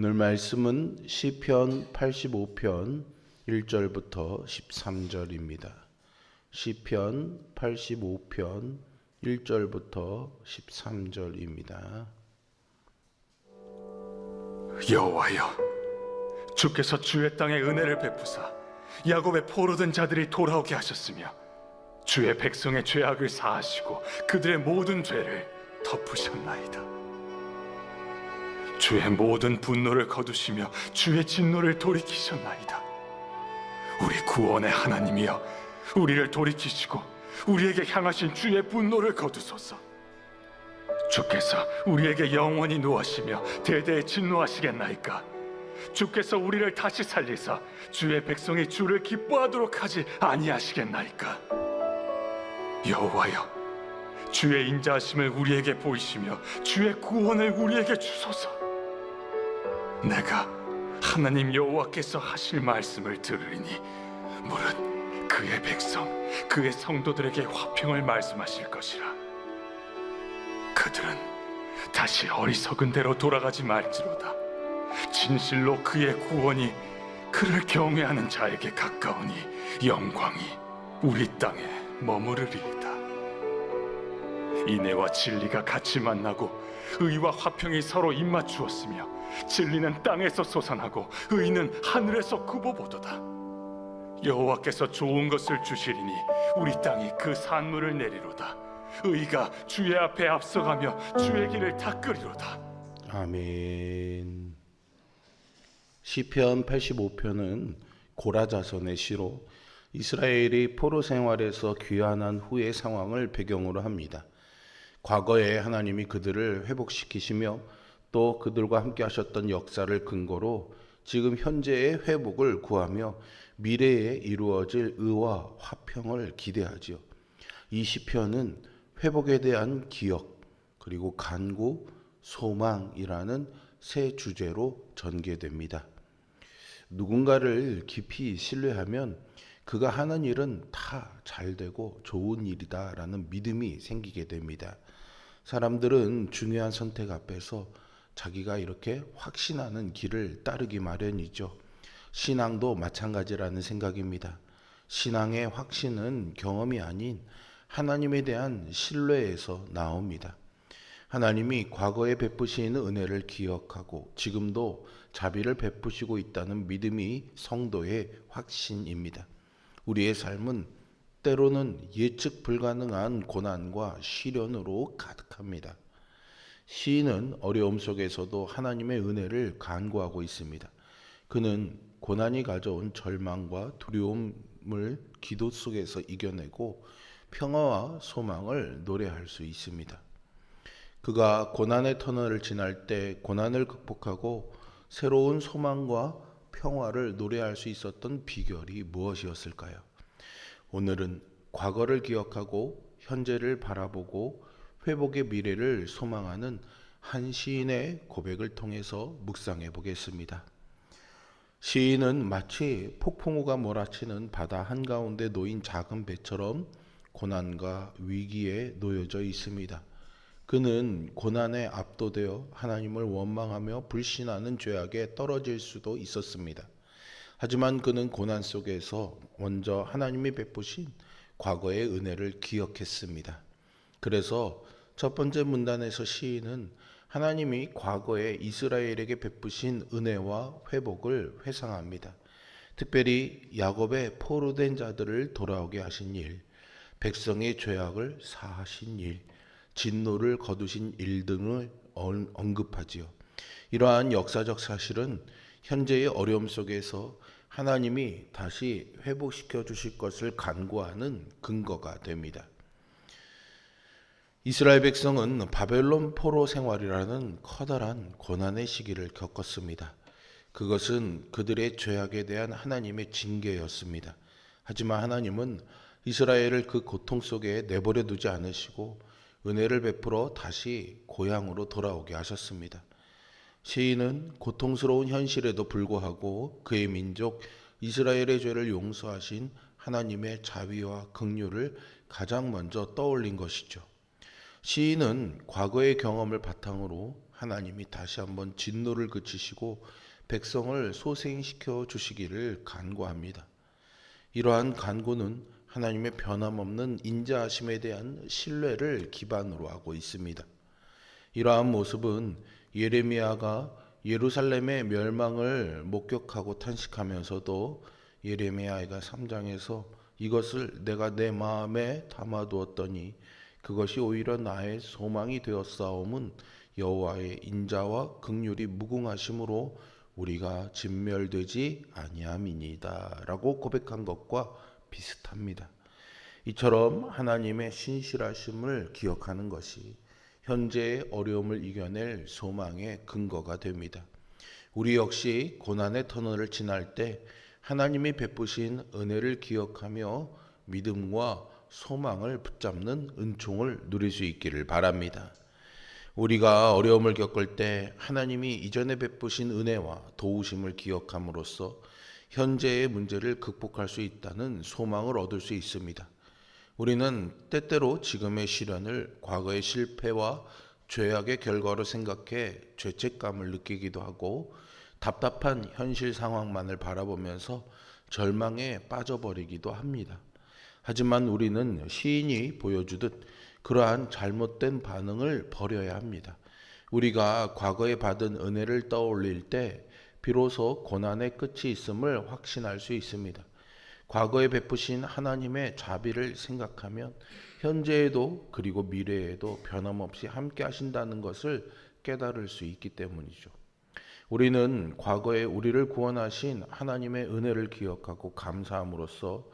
오늘 말씀은 시편 85편 1절부터 13절입니다. 시편 85편 1절부터 13절입니다. 여호와여, 주께서 주의 땅에 은혜를 베푸사 야곱의 포로된 자들이 돌아오게 하셨으며 주의 백성의 죄악을 사하시고 그들의 모든 죄를 덮으셨나이다. 주의 모든 분노를 거두시며 주의 진노를 돌이키셨나이다. 우리 구원의 하나님이여, 우리를 돌이키시고 우리에게 향하신 주의 분노를 거두소서. 주께서 우리에게 영원히 노하시며 대대에 진노하시겠나이까? 주께서 우리를 다시 살리사 주의 백성이 주를 기뻐하도록 하지 아니하시겠나이까? 여호와여, 주의 인자하심을 우리에게 보이시며 주의 구원을 우리에게 주소서. 내가 하나님 여호와께서 하실 말씀을 들으리니 무릇 그의 백성, 그의 성도들에게 화평을 말씀하실 것이라. 그들은 다시 어리석은 대로 돌아가지 말지로다. 진실로 그의 구원이 그를 경외하는 자에게 가까우니 영광이 우리 땅에 머무르리이다. 인애와 진리가 같이 만나고 의와 화평이 서로 입맞추었으며 진리는 땅에서 솟아나고 의는 하늘에서 굽어보도다. 여호와께서 좋은 것을 주시리니 우리 땅이 그 산물을 내리로다. 의가 주의 앞에 앞서가며 주의 길을 닦으리로다. 아멘. 시편 85편은 고라 자손의 시로 이스라엘이 포로 생활에서 귀환한 후의 상황을 배경으로 합니다. 과거에 하나님이 그들을 회복시키시며 또 그들과 함께 하셨던 역사를 근거로 지금 현재의 회복을 구하며 미래에 이루어질 의와 화평을 기대하지요. 이 시편은 회복에 대한 기억, 그리고 간구, 소망이라는 세 주제로 전개됩니다. 누군가를 깊이 신뢰하면 그가 하는 일은 다 잘되고 좋은 일이다라는 믿음이 생기게 됩니다. 사람들은 중요한 선택 앞에서 자기가 이렇게 확신하는 길을 따르기 마련이죠. 신앙도 마찬가지라는 생각입니다. 신앙의 확신은 경험이 아닌 하나님에 대한 신뢰에서 나옵니다. 하나님이 과거에 베푸신 은혜를 기억하고 지금도 자비를 베푸시고 있다는 믿음이 성도의 확신입니다. 우리의 삶은 때로는 예측 불가능한 고난과 시련으로 가득합니다. 시인은 어려움 속에서도 하나님의 은혜를 간구하고 있습니다. 그는 고난이 가져온 절망과 두려움을 기도 속에서 이겨내고 평화와 소망을 노래할 수 있습니다. 그가 고난의 터널을 지날 때 고난을 극복하고 새로운 소망과 평화를 노래할 수 있었던 비결이 무엇이었을까요? 오늘은 과거를 기억하고 현재를 바라보고 회복의 미래를 소망하는 한 시인의 고백을 통해서 묵상해 보겠습니다. 시인은 마치 폭풍우가 몰아치는 바다 한가운데 놓인 작은 배처럼 고난과 위기에 놓여져 있습니다. 그는 고난에 압도되어 하나님을 원망하며 불신하는 죄악에 떨어질 수도 있었습니다. 하지만 그는 고난 속에서 먼저 하나님이 베푸신 과거의 은혜를 기억했습니다. 그래서 첫 번째 문단에서 시인은 하나님이 과거에 이스라엘에게 베푸신 은혜와 회복을 회상합니다. 특별히 야곱의 포로된 자들을 돌아오게 하신 일, 백성의 죄악을 사하신 일, 진노를 거두신 일 등을 언급하지요. 이러한 역사적 사실은 현재의 어려움 속에서 하나님이 다시 회복시켜 주실 것을 간구하는 근거가 됩니다. 이스라엘 백성은 바벨론 포로 생활이라는 커다란 고난의 시기를 겪었습니다. 그것은 그들의 죄악에 대한 하나님의 징계였습니다. 하지만 하나님은 이스라엘을 그 고통 속에 내버려 두지 않으시고 은혜를 베풀어 다시 고향으로 돌아오게 하셨습니다. 시인은 고통스러운 현실에도 불구하고 그의 민족 이스라엘의 죄를 용서하신 하나님의 자비와 긍휼을 가장 먼저 떠올린 것이죠. 시인은 과거의 경험을 바탕으로 하나님이 다시 한번 진노를 그치시고 백성을 소생시켜 주시기를 간구합니다. 이러한 간구는 하나님의 변함없는 인자하심에 대한 신뢰를 기반으로 하고 있습니다. 이러한 모습은 예레미야가 예루살렘의 멸망을 목격하고 탄식하면서도 예레미야가 3장에서 이것을 내가 내 마음에 담아두었더니 그것이 오히려 나의 소망이 되었사옴은 여호와의 인자와 긍휼이 무궁하심으로 우리가 진멸되지 아니함이니이다 라고 고백한 것과 비슷합니다. 이처럼 하나님의 신실하심을 기억하는 것이 현재의 어려움을 이겨낼 소망의 근거가 됩니다. 우리 역시 고난의 터널을 지날 때 하나님이 베푸신 은혜를 기억하며 믿음과 소망을 붙잡는 은총을 누릴 수 있기를 바랍니다. 우리가 어려움을 겪을 때 하나님이 이전에 베푸신 은혜와 도우심을 기억함으로써 현재의 문제를 극복할 수 있다는 소망을 얻을 수 있습니다. 우리는 때때로 지금의 시련을 과거의 실패와 죄악의 결과로 생각해 죄책감을 느끼기도 하고 답답한 현실 상황만을 바라보면서 절망에 빠져버리기도 합니다. 하지만 우리는 시인이 보여주듯 그러한 잘못된 반응을 버려야 합니다. 우리가 과거에 받은 은혜를 떠올릴 때 비로소 고난의 끝이 있음을 확신할 수 있습니다. 과거에 베푸신 하나님의 자비를 생각하면 현재에도 그리고 미래에도 변함없이 함께 하신다는 것을 깨달을 수 있기 때문이죠. 우리는 과거에 우리를 구원하신 하나님의 은혜를 기억하고 감사함으로써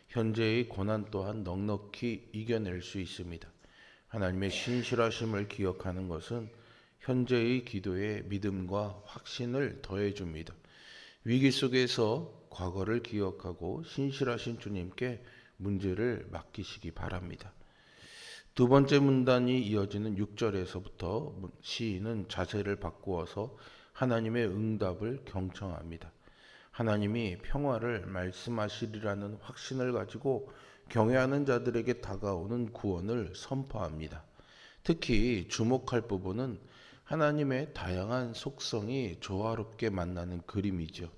현재의 고난 또한 넉넉히 이겨낼 수 있습니다. 하나님의 신실하심을 기억하는 것은 현재의 기도에 믿음과 확신을 더해줍니다. 위기 속에서 과거를 기억하고 신실하신 주님께 문제를 맡기시기 바랍니다. 두 번째 문단이 이어지는 6절에서부터 시인은 자세를 바꾸어서 하나님의 응답을 경청합니다. 하나님이 평화를 말씀하시리라는 확신을 가지고 경외하는 자들에게 다가오는 구원을 선포합니다. 특히 주목할 부분은 하나님의 다양한 속성이 조화롭게 만나는 그림이죠.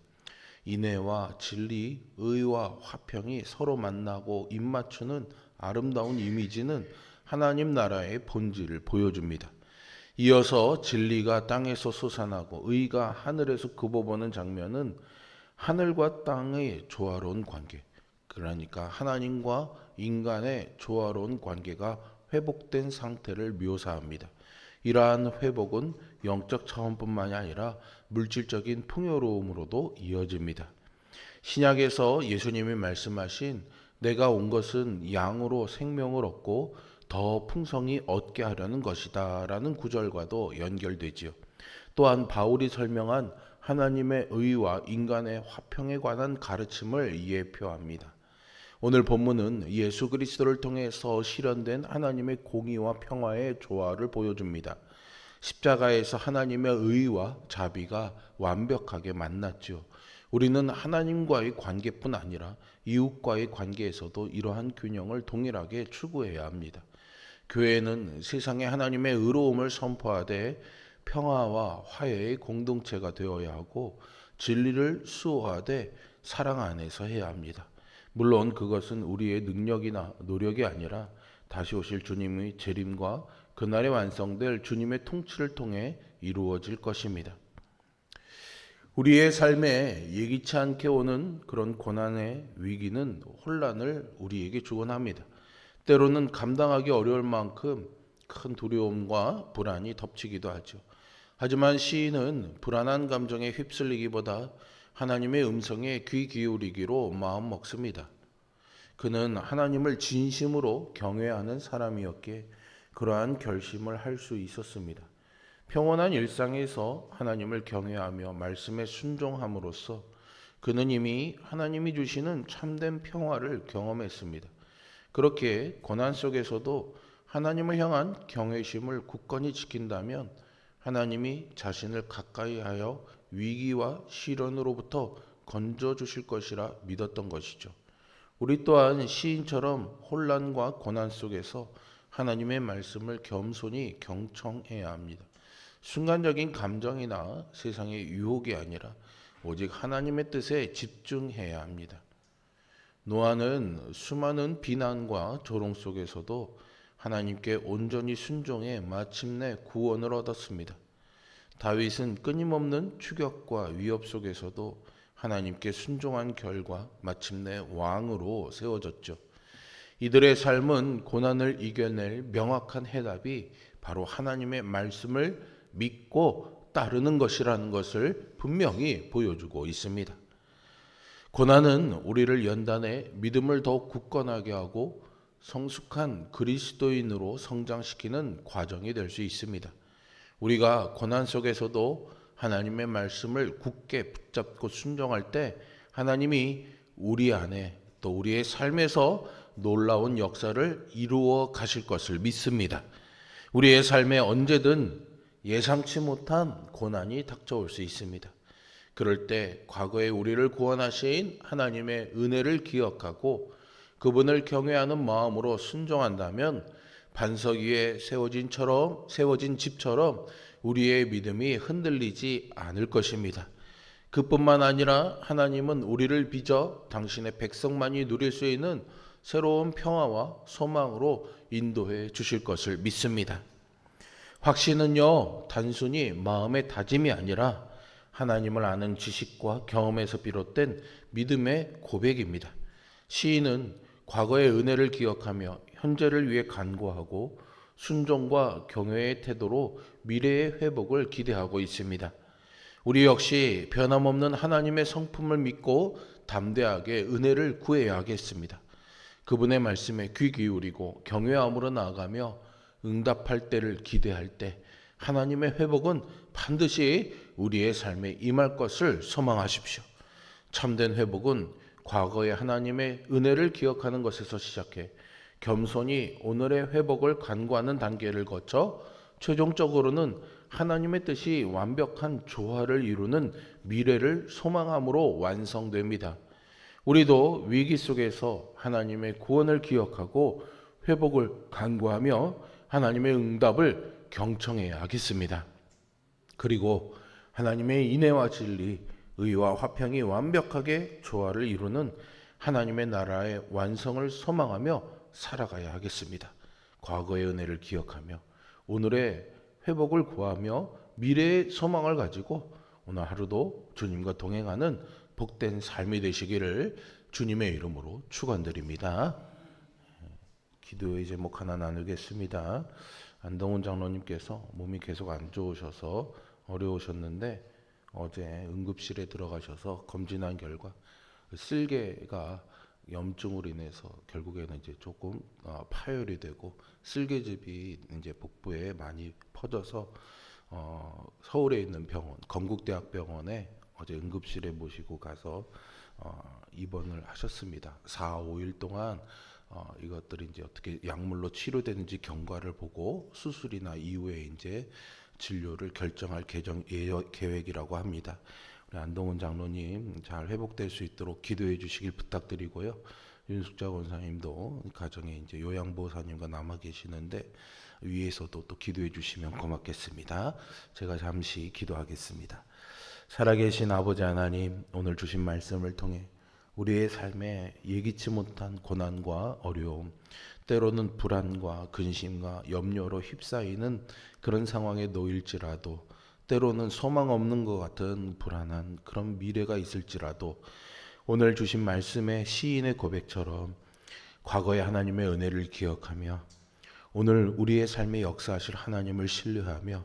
인애와 진리, 의와 화평이 서로 만나고 입맞추는 아름다운 이미지는 하나님 나라의 본질을 보여줍니다. 이어서 진리가 땅에서 솟아나고 의가 하늘에서 굽어보는 장면은 하늘과 땅의 조화로운 관계, 그러니까 하나님과 인간의 조화로운 관계가 회복된 상태를 묘사합니다. 이러한 회복은 영적 차원뿐만이 아니라 물질적인 풍요로움으로도 이어집니다. 신약에서 예수님이 말씀하신 내가 온 것은 양으로 생명을 얻고 더 풍성히 얻게 하려는 것이다 라는 구절과도 연결되지요. 또한 바울이 설명한 하나님의 의와 인간의 화평에 관한 가르침을 예표합니다. 오늘 본문은 예수 그리스도를 통해서 실현된 하나님의 공의와 평화의 조화를 보여줍니다. 십자가에서 하나님의 의와 자비가 완벽하게 만났죠. 우리는 하나님과의 관계뿐 아니라 이웃과의 관계에서도 이러한 균형을 동일하게 추구해야 합니다. 교회는 세상에 하나님의 의로움을 선포하되 평화와 화해의 공동체가 되어야 하고 진리를 수호하되 사랑 안에서 해야 합니다. 물론 그것은 우리의 능력이나 노력이 아니라 다시 오실 주님의 재림과 그날에 완성될 주님의 통치를 통해 이루어질 것입니다. 우리의 삶에 예기치 않게 오는 그런 고난의 위기는 혼란을 우리에게 주곤 합니다. 때로는 감당하기 어려울 만큼 큰 두려움과 불안이 덮치기도 하죠. 하지만 시인은 불안한 감정에 휩쓸리기보다 하나님의 음성에 귀 기울이기로 마음 먹습니다. 그는 하나님을 진심으로 경외하는 사람이었기에 그러한 결심을 할 수 있었습니다. 평온한 일상에서 하나님을 경외하며 말씀에 순종함으로써 그는 이미 하나님이 주시는 참된 평화를 경험했습니다. 그렇게 고난 속에서도 하나님을 향한 경외심을 굳건히 지킨다면 하나님이 자신을 가까이 하여 위기와 시련으로부터 건져 주실 것이라 믿었던 것이죠. 우리 또한 시인처럼 혼란과 고난 속에서 하나님의 말씀을 겸손히 경청해야 합니다. 순간적인 감정이나 세상의 유혹이 아니라 오직 하나님의 뜻에 집중해야 합니다. 노아는 수많은 비난과 조롱 속에서도 하나님께 온전히 순종해 마침내 구원을 얻었습니다. 다윗은 끊임없는 추격과 위협 속에서도 하나님께 순종한 결과 마침내 왕으로 세워졌죠. 이들의 삶은 고난을 이겨낼 명확한 해답이 바로 하나님의 말씀을 믿고 따르는 것이라는 것을 분명히 보여주고 있습니다. 고난은 우리를 연단해 믿음을 더욱 굳건하게 하고 성숙한 그리스도인으로 성장시키는 과정이 될 수 있습니다. 우리가 고난 속에서도 하나님의 말씀을 굳게 붙잡고 순종할 때 하나님이 우리 안에 또 우리의 삶에서 놀라운 역사를 이루어 가실 것을 믿습니다. 우리의 삶에 언제든 예상치 못한 고난이 닥쳐올 수 있습니다. 그럴 때 과거에 우리를 구원하신 하나님의 은혜를 기억하고 그분을 경외하는 마음으로 순종한다면 반석 위에 세워진 집처럼 우리의 믿음이 흔들리지 않을 것입니다. 그뿐만 아니라 하나님은 우리를 빚어 당신의 백성만이 누릴 수 있는 새로운 평화와 소망으로 인도해 주실 것을 믿습니다. 확신은요, 단순히 마음의 다짐이 아니라 하나님을 아는 지식과 경험에서 비롯된 믿음의 고백입니다. 시인은 과거의 은혜를 기억하며 현재를 위해 간구하고 순종과 경외의 태도로 미래의 회복을 기대하고 있습니다. 우리 역시 변함없는 하나님의 성품을 믿고 담대하게 은혜를 구해야 하겠습니다. 그분의 말씀에 귀 기울이고 경외함으로 나아가며 응답할 때를 기대할 때 하나님의 회복은 반드시 우리의 삶에 임할 것을 소망하십시오. 참된 회복은 과거의 하나님의 은혜를 기억하는 것에서 시작해 겸손히 오늘의 회복을 간구하는 단계를 거쳐 최종적으로는 하나님의 뜻이 완벽한 조화를 이루는 미래를 소망함으로 완성됩니다. 우리도 위기 속에서 하나님의 구원을 기억하고 회복을 간구하며 하나님의 응답을 경청해야 하겠습니다. 그리고 하나님의 인애와 진리, 의와 화평이 완벽하게 조화를 이루는 하나님의 나라의 완성을 소망하며 살아가야 하겠습니다. 과거의 은혜를 기억하며 오늘의 회복을 구하며 미래의 소망을 가지고 오늘 하루도 주님과 동행하는 복된 삶이 되시기를 주님의 이름으로 축원드립니다. 기도의 제목 하나 나누겠습니다. 안동훈 장로님께서 몸이 계속 안 좋으셔서 어려우셨는데 어제 응급실에 들어가셔서 검진한 결과 쓸개가 염증으로 인해서 결국에는 이제 조금 파열이 되고 쓸개즙이 이제 복부에 많이 퍼져서 서울에 있는 병원 건국대학병원에 어제 응급실에 모시고 가서 입원을 하셨습니다. 4, 5일 동안 이것들이 이제 어떻게 약물로 치료되는지 경과를 보고 수술이나 이후에 이제 진료를 결정할 계획이라고 합니다. 우리 안동훈 장로님 잘 회복될 수 있도록 기도해 주시길 부탁드리고요. 윤숙자 권사님도 가정에 이제 요양보호사님과 남아 계시는데 위에서도 또 기도해 주시면 고맙겠습니다. 제가 잠시 기도하겠습니다. 살아계신 아버지 하나님, 오늘 주신 말씀을 통해 우리의 삶에 예기치 못한 고난과 어려움, 때로는 불안과 근심과 염려로 휩싸이는 그런 상황에 놓일지라도, 때로는 소망 없는 것 같은 불안한 그런 미래가 있을지라도 오늘 주신 말씀의 시인의 고백처럼 과거의 하나님의 은혜를 기억하며 오늘 우리의 삶에 역사하실 하나님을 신뢰하며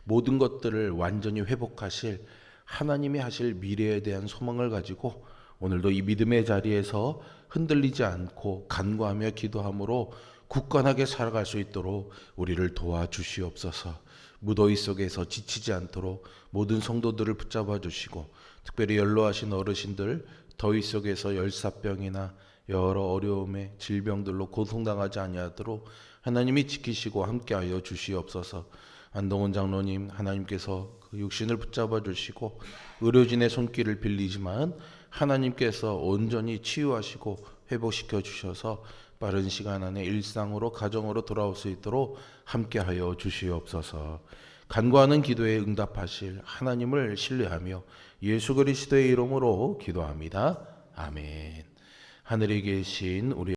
모든 것들을 완전히 회복하실 하나님이 하실 미래에 대한 소망을 가지고 오늘도 이 믿음의 자리에서 흔들리지 않고 간구하며 기도함으로 굳건하게 살아갈 수 있도록 우리를 도와주시옵소서. 무더위 속에서 지치지 않도록 모든 성도들을 붙잡아 주시고 특별히 연로하신 어르신들 더위 속에서 열사병이나 여러 어려움의 질병들로 고통당하지 아니하도록 하나님이 지키시고 함께하여 주시옵소서. 안동훈 장로님 하나님께서 그 육신을 붙잡아 주시고 의료진의 손길을 빌리지만 하나님께서 온전히 치유하시고 회복시켜 주셔서 빠른 시간 안에 일상으로 가정으로 돌아올 수 있도록 함께하여 주시옵소서. 간구하는 기도에 응답하실 하나님을 신뢰하며 예수 그리스도의 이름으로 기도합니다. 아멘. 하늘에 계신 우리